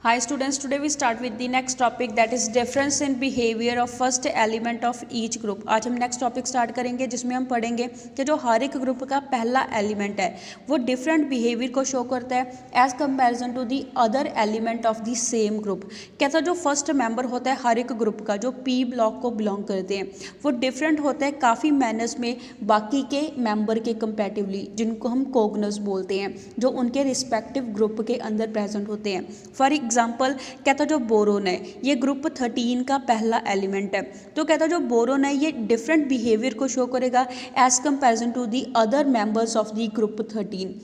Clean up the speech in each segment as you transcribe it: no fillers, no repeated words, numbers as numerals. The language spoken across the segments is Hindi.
Hi students, today we start with the next topic that is difference in behavior of first element of each group। आज हम नेक्स्ट टॉपिक स्टार्ट करेंगे जिसमें हम पढ़ेंगे कि जो हर एक ग्रुप का पहला एलिमेंट है वो डिफरेंट बिहेवियर को शो करता है as comparison to the other element of the same group. कहता जो फर्स्ट मेंबर होता है हर एक ग्रुप का जो पी ब्लॉक को बिलोंग करते हैं वो डिफरेंट होता है काफ़ी मैनर्स में बाकी के मेंबर के कंपैरेटिवली, जिनको हम कोगनस बोलते हैं, जो उनके रिस्पेक्टिव ग्रुप के अंदर प्रेजेंट होते हैं। फॉर एग्जाम्पल कहता जो बोरोन है ये ग्रुप 13 का पहला एलिमेंट है, तो कहता जो बोरोन है ये डिफरेंट बिहेवियर को शो करेगा as comparison to the other members of the group 13।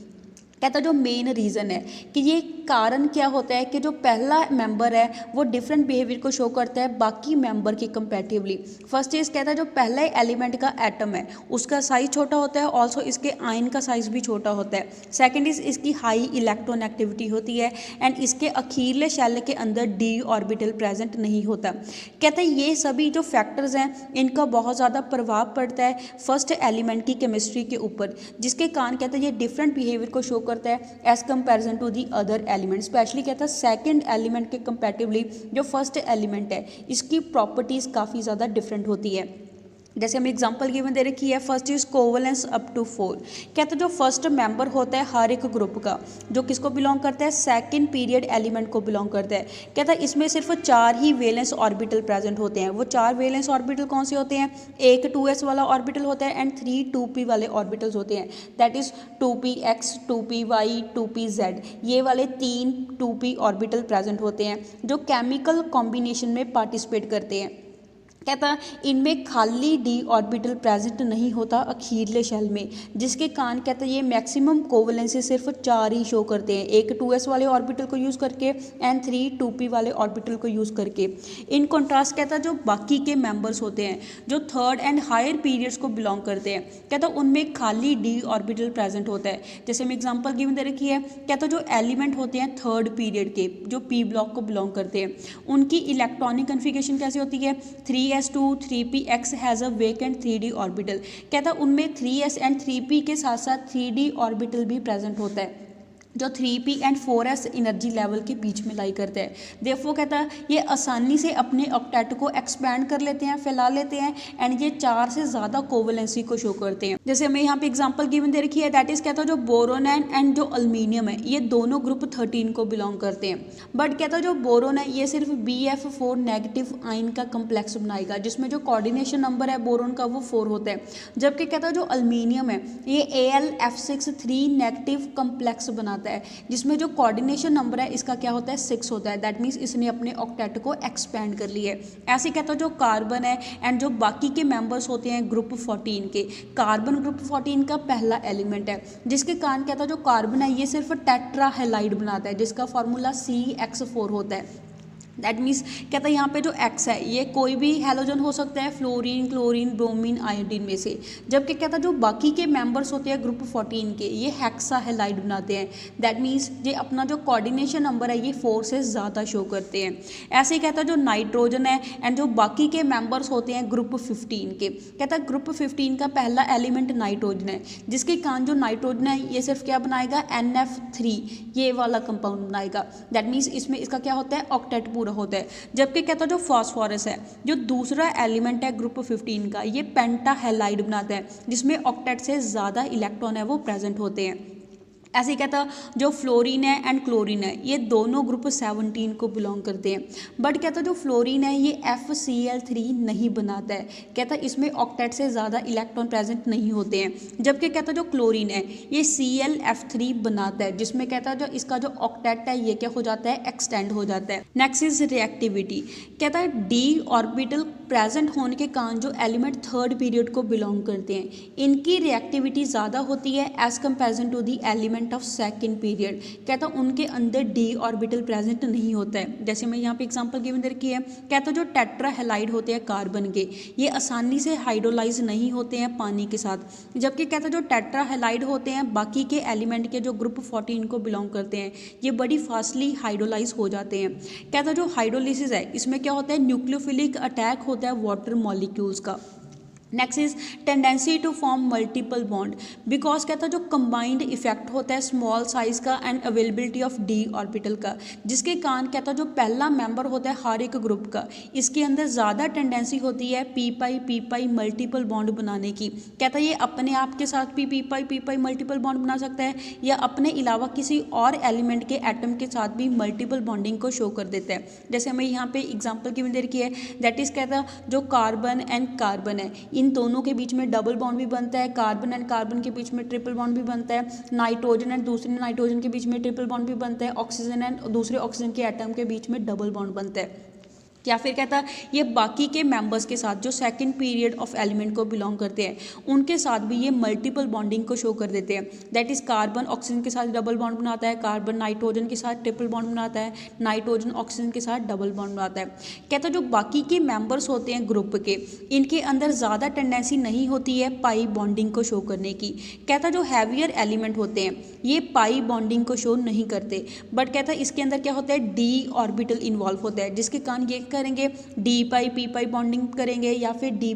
कहता जो मेन रीज़न है कि ये कारण क्या होता है कि जो पहला मेंबर है वो डिफरेंट बिहेवियर को शो करता है बाकी मेंबर के कंपैरेटिवली। फर्स्ट इज कहता है जो पहला एलिमेंट का एटम है उसका साइज छोटा होता है, ऑल्सो इसके आयन का साइज भी छोटा होता है। सेकंड इज इसकी हाई इलेक्ट्रॉन एक्टिविटी होती है एंड इसके अखीरले शेल के अंदर डी ऑर्बिटल प्रेजेंट नहीं होता। कहता है ये सभी जो फैक्टर्स हैं इनका बहुत ज़्यादा प्रभाव पड़ता है फर्स्ट एलिमेंट की केमिस्ट्री के ऊपर, जिसके कारण कहता है ये डिफरेंट बिहेवियर को शो करता है as comparison to the other element. Specially कहता है सेकंड एलिमेंट के कंपैरेटिवली जो फर्स्ट एलिमेंट है इसकी प्रॉपर्टीज काफ़ी ज़्यादा डिफरेंट होती है। जैसे हम एग्जांपल गिवन दे रखी है, फर्स्ट इज कोवलेंस अप टू 4। कहते हैं जो फर्स्ट मेंबर होता है हर एक ग्रुप का जो किसको बिलोंग करता है, सेकंड पीरियड एलिमेंट को बिलोंग करता है। कहता है इसमें सिर्फ 4 ही वैलेंस ऑर्बिटल प्रेजेंट होते हैं। वो 4 वैलेंस ऑर्बिटल कौन से होते हैं, एक 2s वाला ऑर्बिटल होता है एंड 3 2p वाले ऑर्बिटल्स होते हैं। That is 2px 2py 2pz, ये वाले 3 2p ऑर्बिटल प्रेजेंट होते हैं जो केमिकल कॉम्बिनेशन में पार्टिसिपेट करते हैं। कहता इनमें खाली डी ऑर्बिटल प्रेजेंट नहीं होता अखीरले शेल में, जिसके कारण कहता है ये मैक्सिमम कोवलेंसी सिर्फ 4 ही शो करते हैं, एक 2s वाले ऑर्बिटल को यूज़ करके एंड 3 2p वाले ऑर्बिटल को यूज़ करके। इन कॉन्ट्रास्ट कहता जो बाकी के मेंबर्स होते हैं जो थर्ड एंड हायर पीरियड्स को बिलोंग करते हैं, कहता उनमें खाली डी ऑर्बिटल प्रेजेंट होता है। जैसे हम एग्जाम्पल गिवन दे रखी है, कहता जो एलिमेंट होते हैं थर्ड पीरियड के जो पी ब्लॉक को बिलोंग करते हैं उनकी इलेक्ट्रॉनिक कन्फिगरेशन कैसी होती है, 3s2 3px has a vacant 3d orbital. कहता उनमें 3s एंड 3p के साथ साथ 3d ऑर्बिटल भी प्रेजेंट होता है जो 3p and 4s energy level के बीच में लाई करते हैं। देयरफॉर कहता है ये आसानी से अपने ऑक्टेट को एक्सपैंड कर लेते हैं, फैला लेते हैं एंड ये 4 से ज़्यादा कोवलेंसी को शो करते हैं। जैसे हमें यहाँ पे एग्जांपल गिवन दे रखी है, दैट इज कहता है जो बोरोन एंड जो अल्मीनियम है ये दोनों ग्रुप 13 को बिलोंग करते हैं। बट कहता है जो बोरोन है ये सिर्फ BF4 नेगेटिव आयन का कम्प्लेक्स बनाएगा जिसमें जो कोऑर्डिनेशन नंबर है बोरोन का वो 4 होता है, जबकि कहता है जो अल्मीनियम है ये AlF6 नेगेटिव कम्प्लेक्स बनाता है जिसमें जो कोऑर्डिनेशन नंबर है इसका क्या होता है 6 होता है। दैट मीन्स इसने अपने ऑक्टेट को एक्सपेंड कर लिया है। ऐसे कहता है जो कार्बन है एंड जो बाकी के मेंबर्स होते हैं ग्रुप 14 के, कार्बन ग्रुप 14 का पहला एलिमेंट है, जिसके कारण कहता है जो कार्बन है ये सिर्फ टेट्रा हैलाइड बनाता है जिसका फार्मूला CX4 होता है। दैट मीन्स कहता है यहाँ पे जो X है ये कोई भी हैलोजन हो सकता है, फ्लोरीन क्लोरीन ब्रोमीन आयोडीन में से, जबकि कहता है जो बाकी के मेंबर्स होते हैं ग्रुप 14 के ये हेक्सा हैलाइड बनाते हैं। दैट मीन्स ये अपना जो कोऑर्डिनेशन नंबर है ये 4 से ज़्यादा शो करते हैं। ऐसे ही कहता है जो नाइट्रोजन है एंड जो बाकी के मेंबर्स होते हैं ग्रुप 15 के, कहता है ग्रुप 15 का पहला एलिमेंट नाइट्रोजन है, जिसके कारण जो नाइट्रोजन है ये सिर्फ क्या बनाएगा NF3 ये वाला कंपाउंड बनाएगा। दैट मीन्स इसमें इसका क्या होता है ऑक्टेट होता है। जबकि कहता है जो फास्फोरस है जो दूसरा एलिमेंट है ग्रुप 15 का ये पेंटा हैलाइड बनाता है जिसमें ऑक्टेट से ज़्यादा इलेक्ट्रॉन है वो प्रेजेंट होते हैं। ऐसे ही कहता जो फ्लोरीन है एंड क्लोरीन है ये दोनों ग्रुप 17 को बिलोंग करते हैं। बट कहता जो फ्लोरीन है ये FCl3 नहीं बनाता है, कहता इसमें ऑक्टेट से ज़्यादा इलेक्ट्रॉन प्रेजेंट नहीं होते हैं। जबकि कहता जो क्लोरीन है ये ClF3 बनाता है जिसमें कहता जो इसका जो ऑक्टेट है ये क्या हो जाता है एक्सटेंड हो जाता है। Next is reactivity. कहता है D ऑर्बिटल प्रेजेंट होने के कारण जो एलिमेंट थर्ड पीरियड को बिलोंग करते हैं इनकी रिएक्टिविटी ज़्यादा होती है as comparison to the element of second period. कहता उनके अंदर D ऑर्बिटल प्रेजेंट नहीं होता है। जैसे मैं यहाँ पे एग्जांपल गिवन दे रखी है, कहता जो टेट्रा हैलाइड होते हैं कार्बन के ये आसानी से हाइड्रोलाइज नहीं होते हैं पानी के साथ, जबकि कहता जो टेट्रा हैलाइड होते हैं बाकी के एलिमेंट के जो ग्रुप 14 को बिलोंग करते हैं ये बड़ी फास्टली हाइड्रोलाइज हो जाते हैं। कहता जो हाइड्रोलिसिस है इसमें क्या होता है न्यूक्लियोफिलिक अटैक होता है वाटर मॉलिक्यूल्स का। Next is tendency to form multiple bond, because कहता है जो कंबाइंड इफेक्ट होता है स्मॉल साइज का and availability of d orbital का, जिसके कारण कहता है जो पहला मेंबर होता है हर एक ग्रुप का, इसके अंदर ज़्यादा टेंडेंसी होती है पी पाई मल्टीपल बॉन्ड बनाने की। कहता है ये अपने आप के साथ भी पी पाई मल्टीपल बॉन्ड बना सकता है या अपने अलावा किसी और एलिमेंट के एटम के साथ भी मल्टीपल बॉन्डिंग को शो कर देता है। जैसे हमें यहाँ पे एग्जाम्पल की दे रखी है, दैट इज कहता है जो कार्बन एंड कार्बन है इन दोनों के बीच में डबल बॉन्ड भी बनता है, कार्बन एंड कार्बन के बीच में ट्रिपल बॉन्ड भी बनता है, नाइट्रोजन एंड दूसरे नाइट्रोजन के बीच में ट्रिपल बॉन्ड भी बनता है, ऑक्सीजन एंड दूसरे ऑक्सीजन के एटम के बीच में डबल बॉन्ड बनता है। या फिर कहता है ये बाकी के मेंबर्स के साथ जो सेकंड पीरियड ऑफ एलिमेंट को बिलोंग करते हैं उनके साथ भी ये मल्टीपल बॉन्डिंग को शो कर देते हैं। दैट इज कार्बन ऑक्सीजन के साथ डबल बॉन्ड बनाता है, कार्बन नाइट्रोजन के साथ ट्रिपल बॉन्ड बनाता है, नाइट्रोजन ऑक्सीजन के साथ डबल बॉन्ड बनाता है। कहता है जो बाकी के मेंबर्स होते हैं ग्रुप के, इनके अंदर ज़्यादा टेंडेंसी नहीं होती है पाई बॉन्डिंग को शो करने की। कहता है जो हैवियर एलिमेंट होते हैं ये पाई बॉन्डिंग को शो नहीं करते, बट कहता है इसके अंदर क्या होता है डी ऑर्बिटल इन्वॉल्व होता है, जिसके कारण ये करेंगे डी पाई पी पाई बॉन्डिंग करेंगे या फिर डी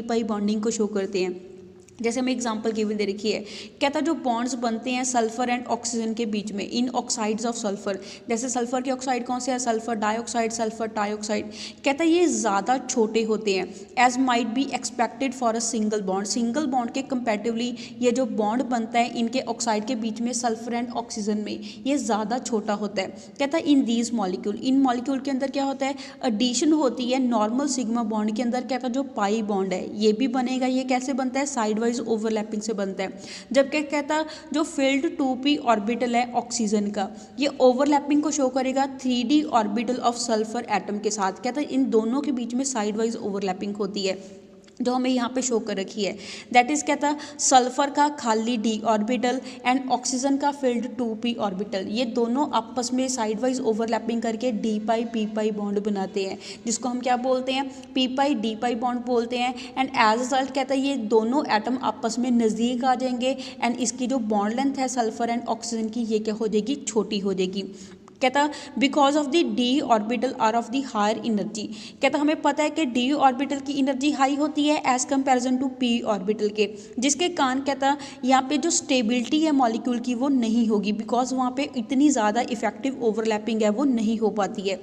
पाई बॉन्डिंग को शो करते हैं। जैसे हमें एग्जांपल गिवन दे रखी है, कहता जो बॉन्ड्स बनते हैं सल्फर एंड ऑक्सीजन के बीच में इन ऑक्साइड्स ऑफ सल्फर, जैसे सल्फर के ऑक्साइड कौन से है, सल्फर डाइऑक्साइड, सल्फर ट्राइऑक्साइड। कहता है ये ज़्यादा छोटे होते हैं as might be expected for a single bond, single bond के कंपेरेटिवली ये जो बॉन्ड बनता है इनके ऑक्साइड के बीच में सल्फर एंड ऑक्सीजन में ये ज़्यादा छोटा होता है। कहता है in these molecule, in molecule के अंदर क्या होता है, एडिशन होती है नॉर्मल सिग्मा बॉन्ड के अंदर। कहता है जो पाई बॉन्ड है ये भी बनेगा, ये कैसे बनता है, साइड वाइज ओवरलैपिंग से बनता है। जबकि कहता जो फिल्ड 2p ऑर्बिटल है ऑक्सीजन का, ये ओवरलैपिंग को शो करेगा 3d orbital of sulphur atom के साथ। कहता है इन दोनों के बीच में साइड वाइज ओवरलैपिंग होती है जो हमें यहाँ पे शो कर रखी है। दैट इज कहता सल्फर का खाली डी ऑर्बिटल एंड ऑक्सीजन का फिल्ड 2p ऑर्बिटल, ये दोनों आपस में साइड वाइज ओवरलैपिंग करके डी पाई पी पाई बॉन्ड बनाते हैं, जिसको हम क्या बोलते हैं, पी पाई डी पाई बॉन्ड बोलते हैं। एंड एज रिजल्ट कहता है ये दोनों एटम आपस में नज़दीक आ जाएंगे एंड इसकी जो बॉन्ड लेंथ है सल्फर एंड ऑक्सीजन की ये क्या हो जाएगी, छोटी हो जाएगी। कहता because of the d orbital are of the higher energy. कहता हमें पता है कि डी ऑर्बिटल की एनर्जी हाई होती है as comparison to p orbital के, जिसके कारण कहता यहाँ पे जो स्टेबिलिटी है मॉलिक्यूल की वो नहीं होगी, बिकॉज वहाँ पे इतनी ज़्यादा इफेक्टिव ओवरलैपिंग है वो नहीं हो पाती है।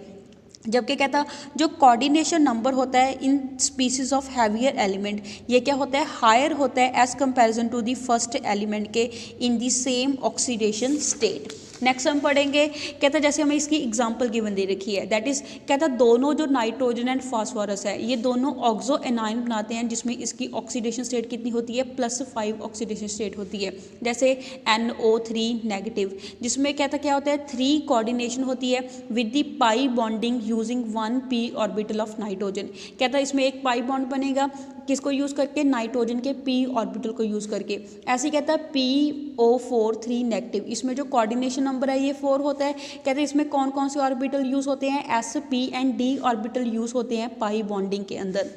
जबकि कहता जो कोऑर्डिनेशन नंबर होता है in species of heavier element, ये क्या होता है, हायर होता है as comparison to the first element के in the same oxidation state. Next हम पढ़ेंगे, कहता जैसे हमें इसकी एग्जांपल गिवन दे रखी है, दैट इज कहता दोनों जो नाइट्रोजन एंड फास्फोरस है ये दोनों ऑक्सो एनायन बनाते हैं, जिसमें इसकी ऑक्सीडेशन स्टेट कितनी होती है, +5 ऑक्सीडेशन स्टेट होती है। जैसे NO3 नेगेटिव, जिसमें कहता क्या होता है, 3 कोऑर्डिनेशन होती है with the pi bonding using 1p orbital of nitrogen. कहता इसमें एक पाई बॉन्ड बनेगा किसको यूज़ करके, नाइट्रोजन के p ऑर्बिटल को यूज़ करके। ऐसे कहता है PO4 3 नेगेटिव, इसमें जो कोऑर्डिनेशन नंबर है ये 4 होता है। कहते हैं इसमें कौन कौन से ऑर्बिटल यूज़ होते हैं, S P and D orbital use होते हैं पाई बॉन्डिंग के अंदर।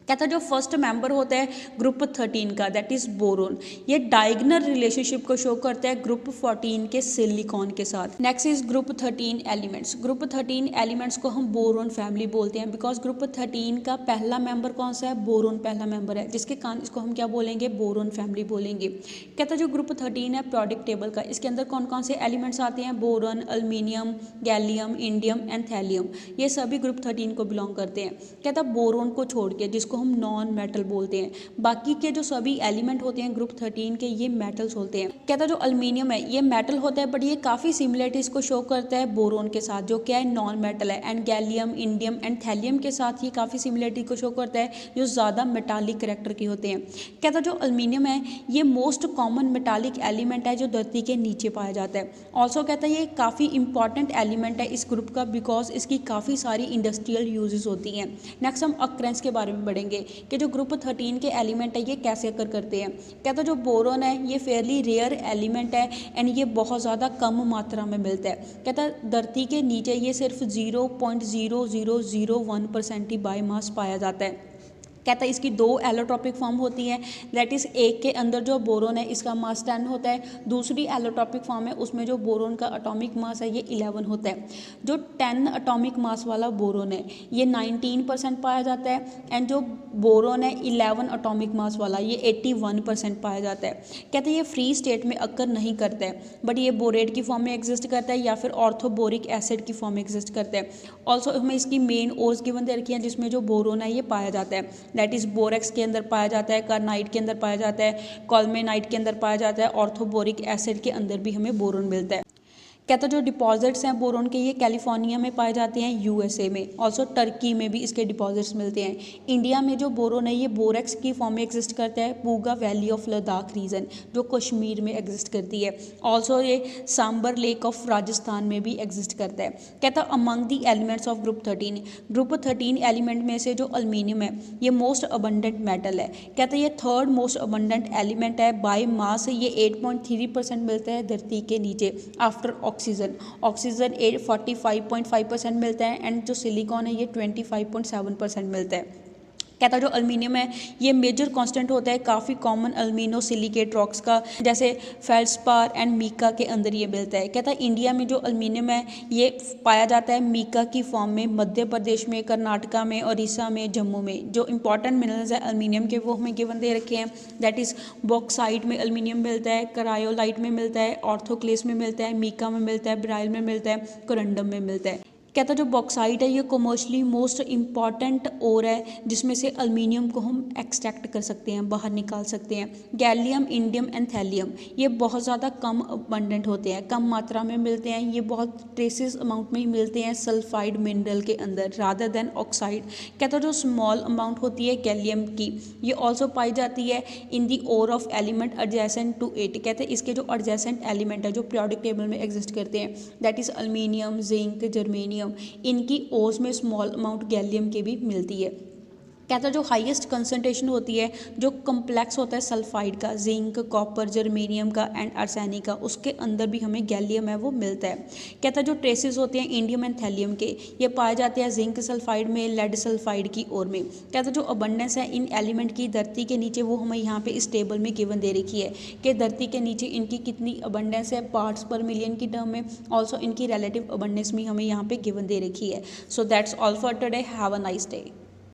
कहता जो फर्स्ट मेंबर होता है ग्रुप 13 का, दैट इज बोरोन, ये डायगोनल रिलेशनशिप को शो करता है ग्रुप 14 के सिलिकॉन के साथ। Next is group 13 elements, group 13 elements को हम बोरोन फैमिली बोलते हैं, बिकॉज ग्रुप 13 का पहला मेंबर कौन सा है, बोरोन पहला मेंबर है, जिसके कारण इसको हम क्या बोलेंगे, बोरोन फैमिली बोलेंगे। कहता जो ग्रुप 13 है प्रोडिक टेबल का, इसके अंदर कौन कौन से एलिमेंट्स आते हैं, boron, aluminium, gallium, indium and thallium, ये सभी ग्रुप 13 को बिलोंग करते हैं। कहता बोरोन को छोड़ के, जिसको हम नॉन मेटल बोलते हैं, बाकी के जो सभी एलिमेंट होते हैं ग्रुप 13 के ये मेटल्स होते हैं। कहता जो अल्मीनियम है ये मेटल होता है, बट ये काफ़ी सिमिलरिटीज को शो करता है बोरोन के साथ, जो क्या है नॉन मेटल है। And gallium, indium and thallium के साथ ये काफ़ी सिमिलरिटी को शो करता है, जो ज़्यादा मेटालिक करेक्टर के होते हैं। कहता जो अल्मीनियम है ये मोस्ट कॉमन मेटालिक एलिमेंट है जो धरती के नीचे पाया जाता है। ऑल्सो कहता है ये काफ़ी इंपॉर्टेंट एलिमेंट है इस ग्रुप का, बिकॉज इसकी काफ़ी सारी इंडस्ट्रियल यूजेस होती हैं। नेक्स्ट हम अक्रेंस के बारे में पढ़ेंगे कि जो ग्रुप 13 के एलिमेंट है ये कैसे अकर करते हैं। कहता जो बोरोन है ये फेयरली रेयर एलिमेंट है एंड ये बहुत ज़्यादा कम मात्रा में मिलता है। कहता धरती के नीचे ये सिर्फ 0.0001% ही बायोमास पाया जाता है। कहता है इसकी दो एलोट्रॉपिक फॉर्म होती हैं, दैट इज़ एक के अंदर जो बोरोन है इसका मास 10 होता है, दूसरी एलोट्रॉपिक फॉर्म है उसमें जो बोरोन का एटॉमिक मास है ये 11 होता है। जो 10 एटॉमिक मास वाला बोरोन है ये 19% पाया जाता है, एंड जो बोरोन है 11 एटॉमिक मास वाला ये 81% पाया जाता है। कहते हैं ये फ्री स्टेट में अक्कर नहीं करता है, बट ये बोरेट की फॉर्म में एग्जिस्ट करता है या फिर ऑर्थोबोरिक एसिड की फॉर्म में एग्जिस्ट करता है। ऑल्सो हमें इसकी मेन ओर्स गिवन दे रखी हैं जिसमें जो बोरोन है ये पाया जाता है, दैट इज़ बोरेक्स के अंदर पाया जाता है, कार्नाइट के अंदर पाया जाता है, कॉल्मेनाइट के अंदर पाया जाता है, ऑर्थोबोरिक एसिड के अंदर भी हमें बोरोन मिलता है। कहता है जो डिपॉजिट्स हैं बोरोन के ये कैलिफोर्निया में पाए जाते हैं, यूएसए में, ऑल्सो टर्की में भी इसके डिपॉजिट्स मिलते हैं। इंडिया में जो बोरोन है ये बोरेक्स की फॉर्म में एग्जिस्ट करता है, Puga valley of Ladakh region जो कश्मीर में एग्जिस्ट करती है। ऑल्सो ये सांबर लेक ऑफ राजस्थान में भी एग्जिस्ट करता है। कहता है among the elements of group 13, group 13 element में से जो अल्मीनियम है ये मोस्ट अबंडेंट मेटल है। कहता है ये थर्ड मोस्ट अबंडेंट एलिमेंट है, बाय मास ये 8.3% मिलता है धरती के नीचे आफ्टर ऑक्सीजन 45.5% मिलता है, एंड जो सिलिकॉन है ये 25.7% मिलता है। कहता है जो अल्मीनियम है ये मेजर कांस्टेंट होता है काफ़ी कॉमन अल्मीनो सिलिकेट रॉक्स का, जैसे फेल्ड्स्पार एंड मीका के अंदर ये मिलता है। कहता है इंडिया में जो अल्मीनियम है ये पाया जाता है मीका की फॉर्म में, मध्य प्रदेश में, कर्नाटका में, उड़ीसा में, जम्मू में। जो इंपॉर्टेंट मिनरल्स है अल्मीनियम के वो हमें गिवन दे रखे हैं, दैट इज़ बॉक्साइट में अल्मीनियम मिलता है, करायोलाइट में मिलता है, ऑर्थोक्लेस में मिलता है, मीका में मिलता है, ब्राइल में मिलता है, कोरंडम में मिलता है। कहता है जो बॉक्साइट है ये कमर्शली मोस्ट इम्पॉर्टेंट ओर है जिसमें से अल्मीनियम को हम एक्सट्रैक्ट कर सकते हैं, बाहर निकाल सकते हैं। गैलियम, इंडियम एंड थैलियम ये बहुत ज़्यादा कम अबंडेंट होते हैं, कम मात्रा में मिलते हैं, ये बहुत ट्रेसिस अमाउंट में ही मिलते हैं सल्फाइड मिनरल के अंदर रादर देन ऑक्साइड। कहता है जो स्मॉल अमाउंट होती है गैलियम की ये ऑल्सो पाई जाती है in the ore of element adjacent to it. कहते हैं इसके जो एडजेसेंट एलिमेंट है जो पीरियोडिक टेबल में एग्जिस्ट करते हैं, that is aluminium, zinc, germanium, इनकी ओर्स में स्मॉल अमाउंट गैलियम की भी मिलती है। कहता है जो हाईएस्ट कंसंट्रेशन होती है जो कम्प्लेक्स होता है सल्फाइड का, जिंक, कॉपर, जर्मेनियम का एंड आर्सेनिक का, उसके अंदर भी हमें गैलियम है वो मिलता है। कहता है जो ट्रेसेस होते हैं इंडियम एंड थैलियम के ये पाए जाते हैं जिंक सल्फाइड में, लेड सल्फाइड की ओर में। कहता है जो अबंडेंस है इन एलिमेंट की धरती के नीचे वो हमें यहाँ पे इस टेबल में गिवन दे रखी है कि धरती के नीचे इनकी कितनी अबंडेंस है पार्ट्स पर मिलियन की टर्म में, ऑल्सो इनकी रिलेटिव अबंडेंस भी हमें यहाँ पे गिवन दे रखी है। So that's all for today, have a nice day.